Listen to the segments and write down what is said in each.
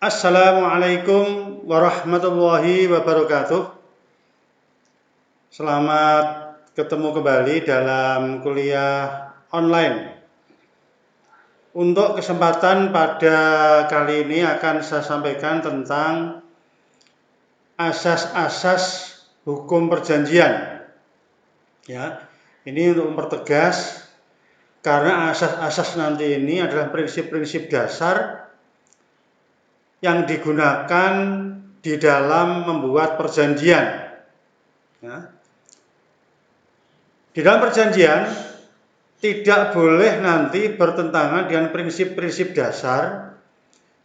Assalamualaikum warahmatullahi wabarakatuh. Selamat ketemu kembali dalam kuliah online. Untuk kesempatan pada kali ini akan saya sampaikan tentang asas-asas hukum perjanjian. Ya, ini untuk mempertegas karena asas-asas nanti ini adalah prinsip-prinsip dasar yang digunakan di dalam membuat perjanjian. Ya. Di dalam perjanjian tidak boleh nanti bertentangan dengan prinsip-prinsip dasar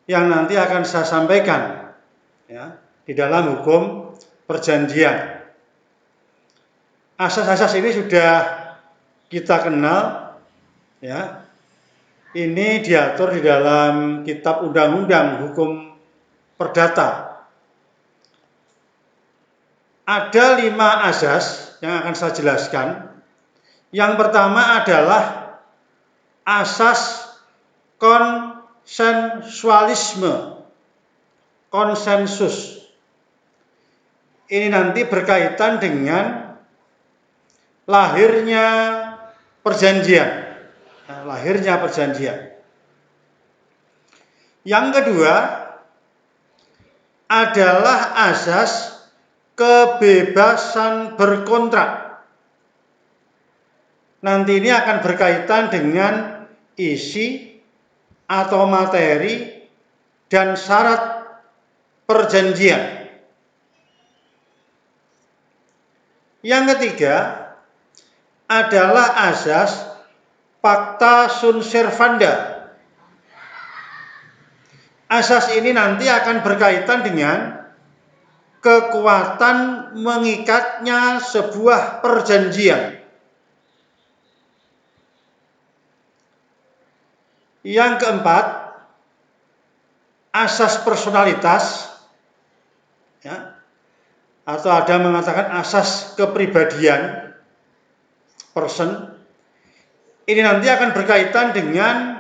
yang nanti akan saya sampaikan ya, di dalam hukum perjanjian. Asas-asas ini sudah kita kenal ya. Ini diatur di dalam kitab undang-undang hukum perdata. Ada 5 asas yang akan saya jelaskan. Yang pertama adalah asas konsensualisme, konsensus. Ini nanti berkaitan dengan lahirnya perjanjian. Yang kedua adalah asas kebebasan berkontrak. Nanti ini akan berkaitan dengan isi atau materi dan syarat perjanjian. Yang ketiga adalah asas pacta sunt servanda. Asas ini nanti akan berkaitan dengan kekuatan mengikatnya sebuah perjanjian. Yang keempat, asas personalitas ya, atau ada mengatakan asas kepribadian, person. Ini nanti akan berkaitan dengan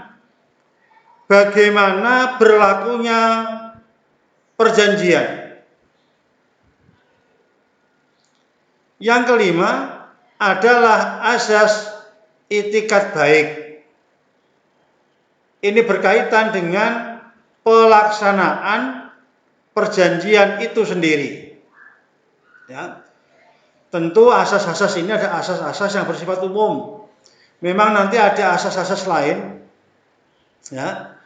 bagaimana berlakunya perjanjian. Yang kelima adalah asas itikat baik. Ini berkaitan dengan pelaksanaan perjanjian itu sendiri. Ya. Tentu asas-asas ini ada asas-asas yang bersifat umum. Memang nanti ada asas-asas lain ya,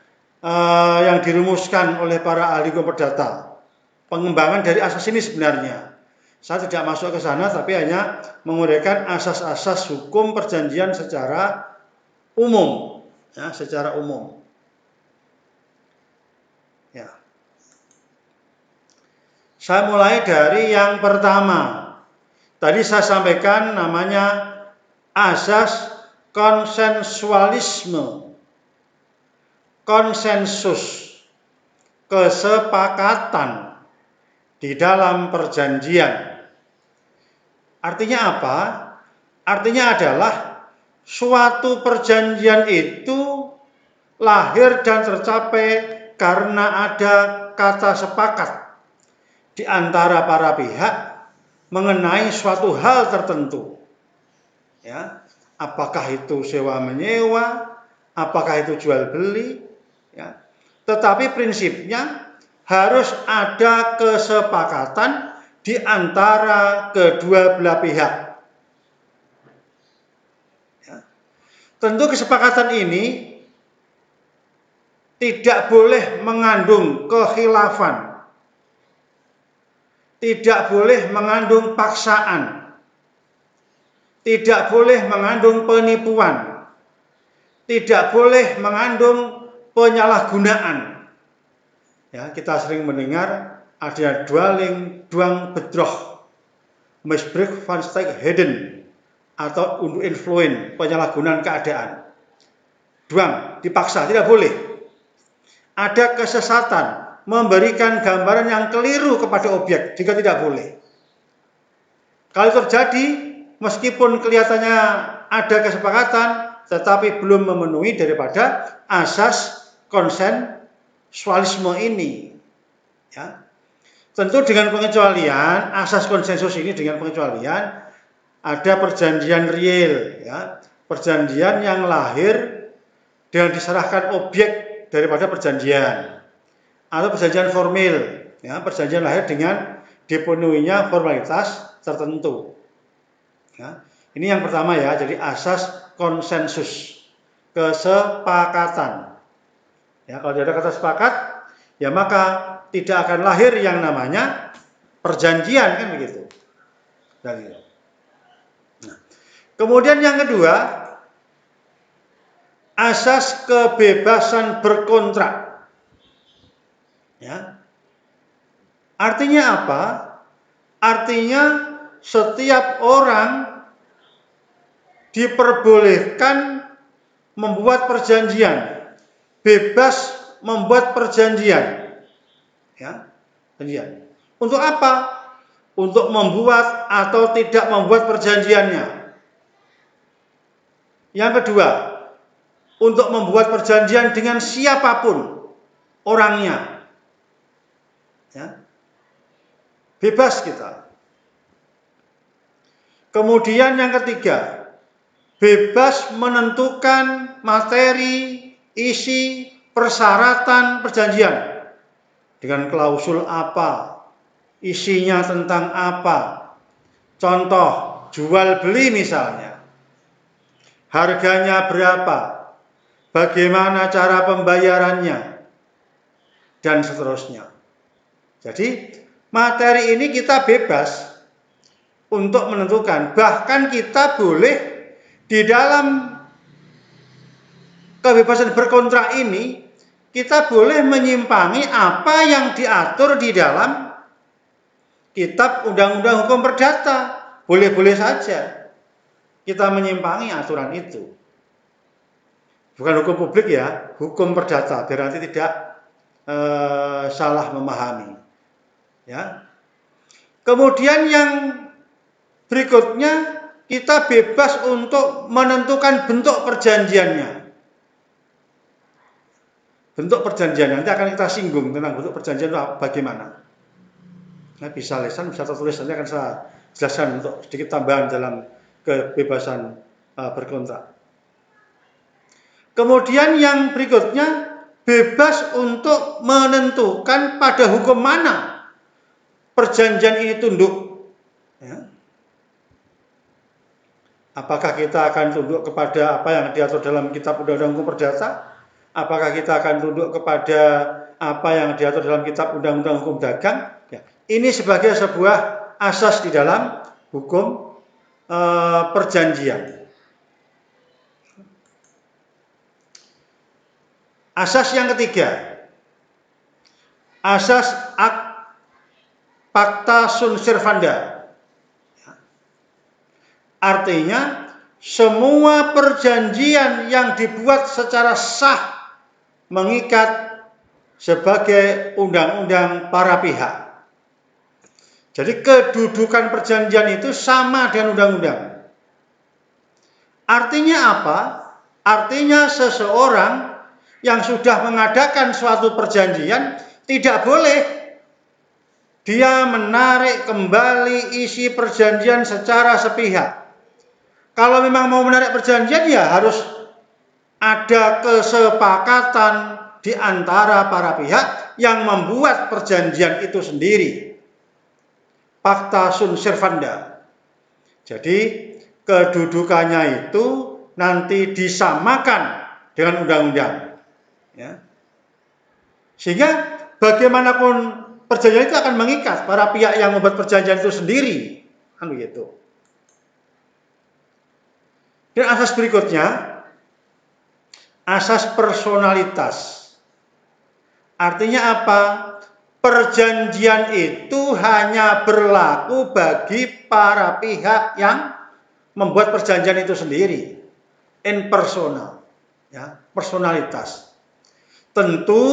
yang dirumuskan oleh para ahli hukum perdata. Pengembangan dari asas ini sebenarnya. Saya tidak masuk ke sana tapi hanya menguraikan asas-asas hukum perjanjian secara umum. Ya, secara umum. Ya. Saya mulai dari yang pertama. Tadi saya sampaikan namanya asas konsensualisme. Konsensus, kesepakatan di dalam perjanjian. Artinya apa? Artinya adalah suatu perjanjian itu lahir dan tercapai karena ada kata sepakat di antara para pihak mengenai suatu hal tertentu. Ya, apakah itu sewa menyewa, apakah itu jual beli, ya. Tetapi prinsipnya harus ada kesepakatan di antara kedua belah pihak. Ya. Tentu kesepakatan ini tidak boleh mengandung kekhilafan, tidak boleh mengandung paksaan, tidak boleh mengandung penipuan, tidak boleh mengandung penyalahgunaan. Ya, kita sering mendengar ada dwaling, dwang bedroh, misbruik van heden, atau untuk influen, penyalahgunaan keadaan. Dwang, dipaksa, tidak boleh. Ada kesesatan, memberikan gambaran yang keliru kepada objek, juga tidak boleh. Kalau terjadi, meskipun kelihatannya ada kesepakatan, tetapi belum memenuhi daripada asas konsensualisme ini. Ya. Tentu dengan pengecualian, asas konsensus ini dengan pengecualian ada perjanjian real, ya, perjanjian yang lahir dengan diserahkan objek daripada perjanjian, atau perjanjian formil, ya, perjanjian lahir dengan dipenuhinya formalitas tertentu. Ya. Ini yang pertama ya, jadi asas konsensus, kesepakatan. Ya, kalau tidak ada kata sepakat, ya maka tidak akan lahir yang namanya perjanjian, kan begitu. Dan, nah, kemudian yang kedua, asas kebebasan berkontrak. Ya. Artinya apa? Artinya setiap orang diperbolehkan membuat perjanjian, bebas membuat perjanjian. Ya, perjanjian. Untuk apa? Untuk membuat atau tidak membuat perjanjiannya. Yang kedua, untuk membuat perjanjian dengan siapapun orangnya. Ya. Bebas kita. Kemudian yang ketiga, bebas menentukan materi, isi, persyaratan perjanjian. Dengan klausul apa, isinya tentang apa. Contoh, jual beli misalnya. Harganya berapa, bagaimana cara pembayarannya, dan seterusnya. Jadi, materi ini kita bebas untuk menentukan. Bahkan kita boleh di dalam kebebasan berkontrak ini, kita boleh menyimpangi apa yang diatur di dalam kitab Undang-Undang Hukum Perdata. Boleh-boleh saja kita menyimpangi aturan itu. Bukan hukum publik ya, hukum perdata, biar nanti tidak salah memahami. Ya. Kemudian yang berikutnya, kita bebas untuk menentukan bentuk perjanjiannya. Bentuk perjanjian, nanti akan kita singgung tentang bentuk perjanjian itu bagaimana. Nah, bisa lisan, bisa tertulis, nanti akan saya jelaskan untuk sedikit tambahan dalam kebebasan berkontrak. Kemudian yang berikutnya, bebas untuk menentukan pada hukum mana perjanjian ini tunduk. Ya. Apakah kita akan tunduk kepada apa yang diatur dalam kitab Undang-Undang Hukum Perdata? Apakah kita akan tunduk kepada apa yang diatur dalam kitab Undang-Undang Hukum Dagang? Ya. Ini sebagai sebuah asas di dalam hukum perjanjian. Asas yang ketiga, asas pacta sunt servanda. Artinya, semua perjanjian yang dibuat secara sah mengikat sebagai undang-undang para pihak. Jadi kedudukan perjanjian itu sama dengan undang-undang. Artinya apa? Artinya seseorang yang sudah mengadakan suatu perjanjian tidak boleh dia menarik kembali isi perjanjian secara sepihak. Kalau memang mau menarik perjanjian, ya harus ada kesepakatan di antara para pihak yang membuat perjanjian itu sendiri. Pacta sunt servanda. Jadi kedudukannya itu nanti disamakan dengan undang-undang. Ya. Sehingga bagaimanapun perjanjian itu akan mengikat para pihak yang membuat perjanjian itu sendiri. Kan begitu. Dan asas berikutnya, asas personalitas. Artinya apa? Perjanjian itu hanya berlaku bagi para pihak yang membuat perjanjian itu sendiri. In persona, ya, personalitas. Tentu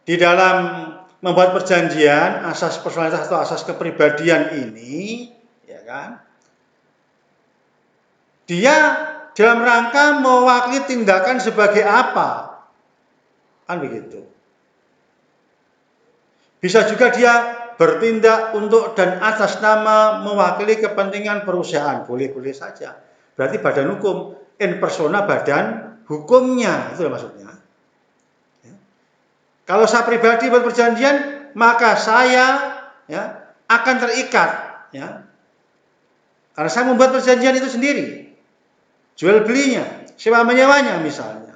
di dalam membuat perjanjian, asas personalitas atau asas kepribadian ini, ya kan, dia dalam rangka mewakili tindakan sebagai apa? Kan begitu. Bisa juga dia bertindak untuk dan atas nama mewakili kepentingan perusahaan, boleh-boleh saja. Berarti badan hukum, in persona badan hukumnya, itu maksudnya. Ya. Kalau saya pribadi berperjanjian, maka saya akan terikat, karena saya membuat perjanjian itu sendiri, jual belinya, sewa menyewanya misalnya.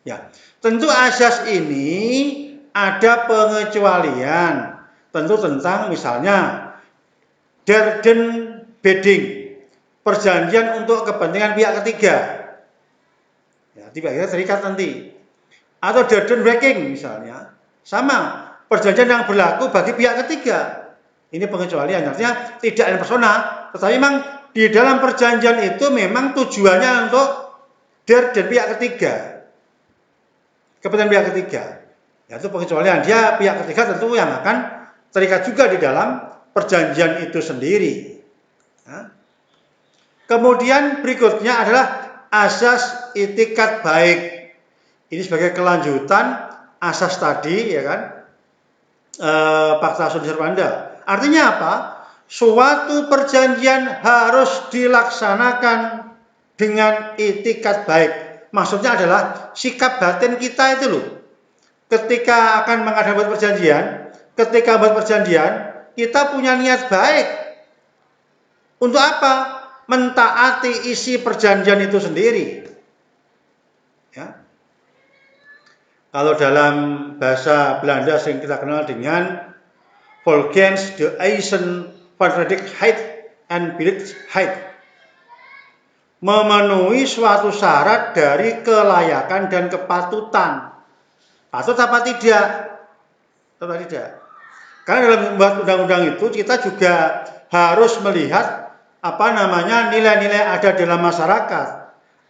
Ya, tentu asas ini ada pengecualian, tentu tentang misalnya derde bidding, perjanjian untuk kepentingan pihak ketiga. Ya, pihak ketiga terikat nanti. Atau derde breaking misalnya, sama perjanjian yang berlaku bagi pihak ketiga. Ini pengecualian, artinya tidak in persona, tetapi memang di dalam perjanjian itu memang tujuannya untuk derde pihak ketiga, kepentingan pihak ketiga. Ya, itu pengecualian, dia pihak ketiga tentu yang akan terikat juga di dalam perjanjian itu sendiri. Ya. Kemudian berikutnya adalah asas itikat baik. Ini sebagai kelanjutan asas tadi, ya kan, Fakta Asumsi Serpanda. Artinya apa? Suatu perjanjian harus dilaksanakan dengan itikat baik. Maksudnya adalah sikap batin kita itu loh. Ketika akan mengadakan perjanjian, kita punya niat baik. Untuk apa? Mentaati isi perjanjian itu sendiri. Ya. Kalau dalam bahasa Belanda sering kita kenal dengan volgens de eisen verantwoordelijkheid en billijkheid, memenuhi suatu syarat dari kelayakan dan kepatutan. Patut apa tidak? Atau tidak? Karena dalam membuat undang-undang itu kita juga harus melihat nilai-nilai ada dalam masyarakat,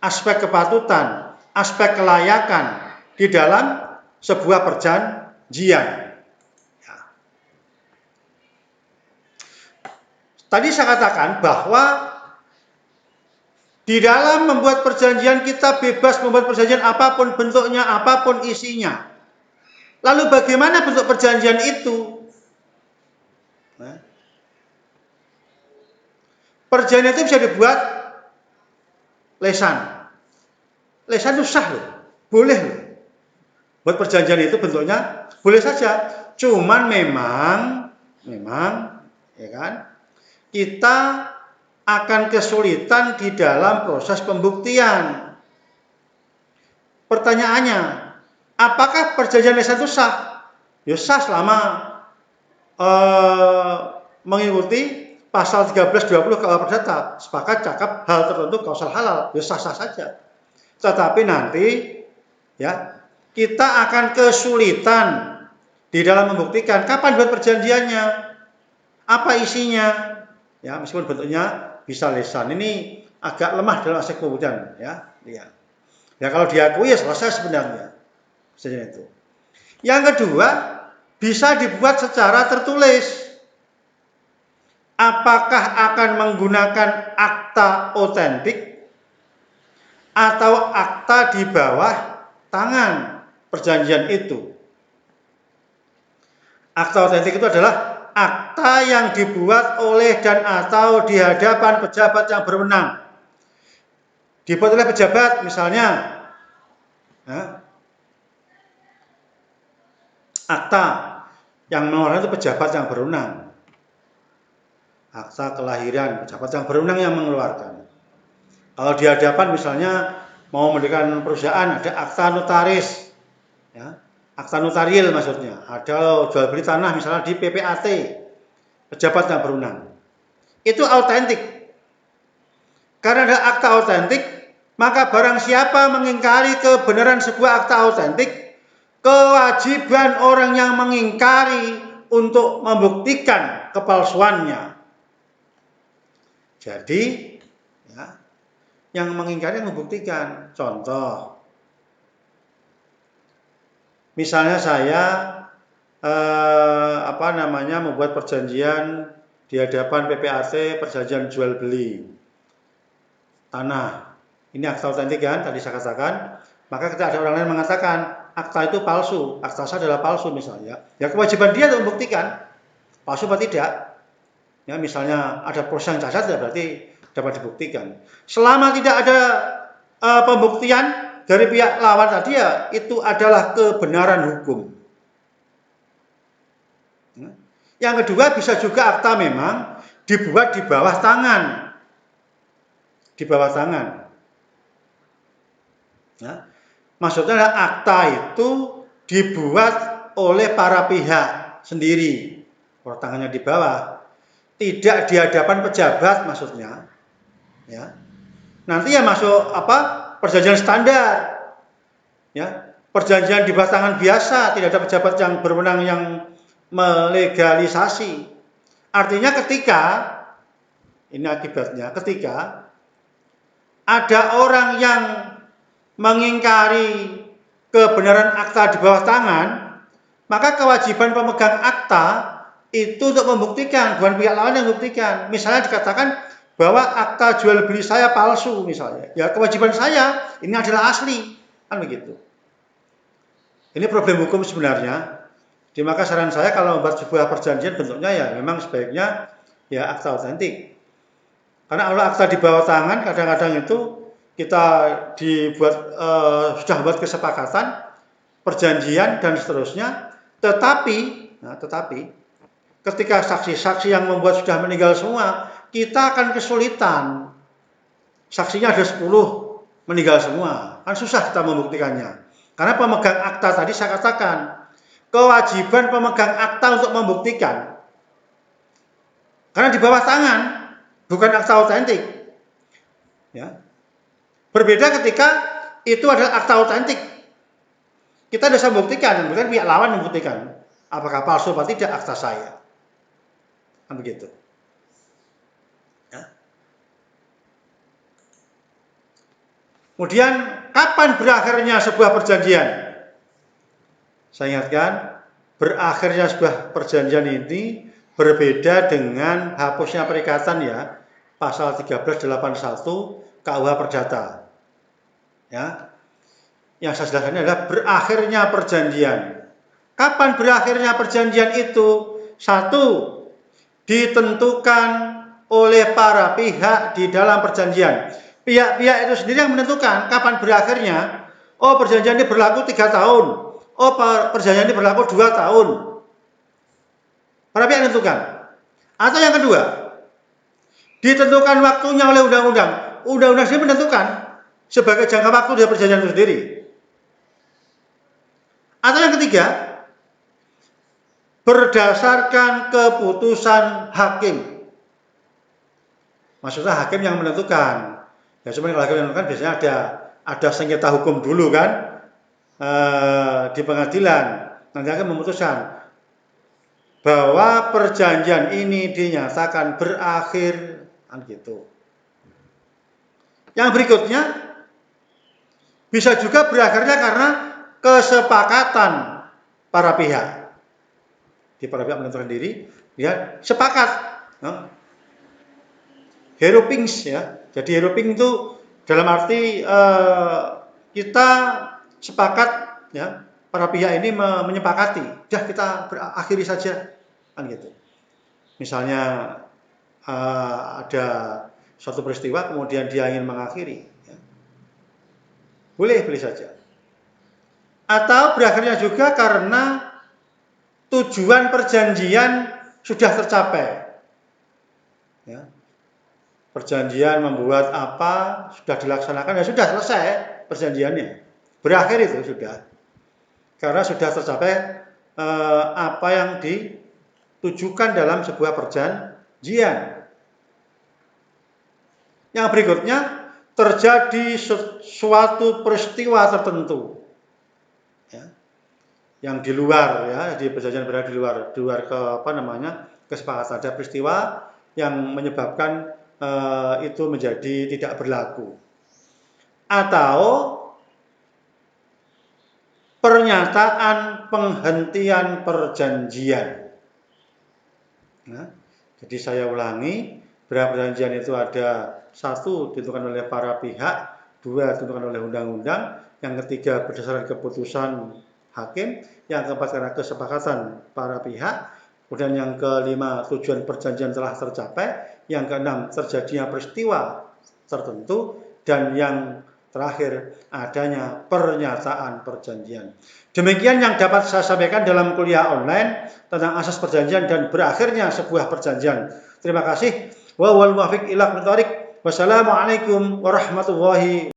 aspek kepatutan, aspek kelayakan di dalam sebuah perjanjian. Ya. Tadi saya katakan bahwa di dalam membuat perjanjian kita bebas membuat perjanjian apapun bentuknya, apapun isinya. Lalu bagaimana bentuk perjanjian itu? Nah, perjanjian itu bisa dibuat lesan. Lesan itu sah loh, boleh loh. Buat perjanjian itu bentuknya boleh saja. Cuman memang ya kan, kita akan kesulitan di dalam proses pembuktian. Pertanyaannya, apakah perjanjian lesan itu sah? Ya sah selama mengikuti pasal 13-20 KUH Perdata, sepakat cakap hal tertentu kausal halal, ya sah-sah saja. Tetapi nanti ya kita akan kesulitan di dalam membuktikan kapan buat perjanjiannya, apa isinya, ya meskipun bentuknya bisa lesan. Ini agak lemah dalam aspek pembuktian, ya. Ya kalau diakui ya selesai sebenarnya, perjanjian itu. Yang kedua, bisa dibuat secara tertulis. Apakah akan menggunakan akta otentik atau akta di bawah tangan perjanjian itu? Akta otentik itu adalah akta yang dibuat oleh dan atau di hadapan pejabat yang berwenang. Dibuat oleh pejabat misalnya, akta yang mengeluarkan itu pejabat yang berwenang. Akta kelahiran, pejabat yang berwenang yang mengeluarkan. Kalau di hadapan misalnya mau mendirikan perusahaan, ada akta notaris, ya, akta notarial maksudnya. Ada jual beli tanah misalnya di PPAT, pejabat yang berwenang. Itu autentik. Karena ada akta autentik, maka barang siapa mengingkari kebenaran sebuah akta autentik, kewajiban orang yang mengingkari untuk membuktikan kepalsuannya. Jadi, ya, yang mengingkari membuktikan. Contoh, misalnya saya membuat perjanjian di hadapan PPAT, perjanjian jual beli tanah. Ini akta otentik kan, tadi saya katakan. Maka ketika ada orang lain mengatakan, akta itu palsu, akta sah adalah palsu misalnya, ya kewajiban dia untuk membuktikan palsu atau tidak. Ya, misalnya ada proses yang cacat, ya berarti dapat dibuktikan. Selama tidak ada pembuktian dari pihak lawan tadi, ya itu adalah kebenaran hukum. Ya. Yang kedua, bisa juga akta memang dibuat di bawah tangan. Di bawah tangan. Ya. Maksudnya akta itu dibuat oleh para pihak sendiri. Kalau tangannya di bawah, tidak di hadapan pejabat maksudnya. Ya. Nanti ya masuk perjanjian standar. Ya. Perjanjian di bawah tangan biasa, tidak ada pejabat yang berwenang yang melegalisasi. Artinya ini akibatnya, ketika ada orang yang mengingkari kebenaran akta di bawah tangan, maka kewajiban pemegang akta itu untuk membuktikan, bukan pihak lawan yang membuktikan. Misalnya dikatakan bahwa akta jual beli saya palsu misalnya, ya kewajiban saya ini adalah asli, kan begitu. Ini problem hukum sebenarnya. Maka saran saya kalau membuat sebuah perjanjian bentuknya ya memang sebaiknya ya akta otentik. Karena kalau akta di bawah tangan kadang-kadang itu kita sudah buat kesepakatan, perjanjian dan seterusnya, tetapi ketika saksi-saksi yang membuat sudah meninggal semua, kita akan kesulitan. Saksinya ada 10 meninggal semua, kan susah kita membuktikannya. Karena pemegang akta tadi saya katakan, kewajiban pemegang akta untuk membuktikan. Karena di bawah tangan, bukan akta otentik. Ya. Berbeda ketika itu adalah akta otentik. Kita bisa membuktikan, bukan pihak lawan membuktikan apakah palsu atau tidak akta saya. Kan begitu. Ya. Kemudian kapan berakhirnya sebuah perjanjian? Saya ingatkan, berakhirnya sebuah perjanjian ini berbeda dengan hapusnya perikatan ya, pasal 1381 KUH Perdata. Ya. Yang saya jelaskan adalah berakhirnya perjanjian. Kapan berakhirnya perjanjian itu? Satu, ditentukan oleh para pihak di dalam perjanjian. Pihak-pihak itu sendiri yang menentukan kapan berakhirnya. Oh, perjanjian ini berlaku 3 tahun. Oh, perjanjian ini berlaku 2 tahun. Para pihak menentukan. Atau yang kedua, ditentukan waktunya oleh undang-undang. Undang-undang sendiri menentukan sebagai jangka waktu dari perjanjian itu sendiri. Atau yang ketiga, berdasarkan keputusan hakim. Maksudnya hakim yang menentukan. Ya sebenarnya kalau hakim yang menentukan biasanya ada sengketa hukum dulu kan, di pengadilan. Nanti hakim memutuskan bahwa perjanjian ini dinyatakan berakhir, kan gitu. Yang berikutnya bisa juga berakhirnya karena kesepakatan para pihak. Di para pihak menentukan diri, ya sepakat. Heropings ya. Jadi heroping itu dalam arti kita sepakat ya, para pihak ini menyepakati, ya kita akhiri saja, kan gitu. Misalnya ada suatu peristiwa kemudian dia ingin mengakhiri, ya. Boleh saja. Atau berakhirnya juga karena tujuan perjanjian sudah tercapai. Ya. Perjanjian membuat apa sudah dilaksanakan, ya sudah selesai perjanjiannya. Berakhir itu sudah. Karena sudah tercapai apa yang ditujukan dalam sebuah perjanjian. Yang berikutnya, terjadi suatu peristiwa tertentu. Ya. Yang di luar ya, di perjanjian berada di luar kesepakatan. Ada peristiwa yang menyebabkan itu menjadi tidak berlaku. Atau pernyataan penghentian perjanjian. Nah, jadi saya ulangi, perjanjian itu ada 1 ditentukan oleh para pihak, 2 ditentukan oleh undang-undang, yang ketiga berdasarkan keputusan hakim, yang keempat karena kesepakatan para pihak, kemudian yang kelima tujuan perjanjian telah tercapai, yang keenam terjadinya peristiwa tertentu, dan yang terakhir adanya pernyataan perjanjian. Demikian yang dapat saya sampaikan dalam kuliah online tentang asas perjanjian dan berakhirnya sebuah perjanjian. Terima kasih. Wa wal muwaffiq ila aqwamit thoriq. Wassalamualaikum warahmatullahi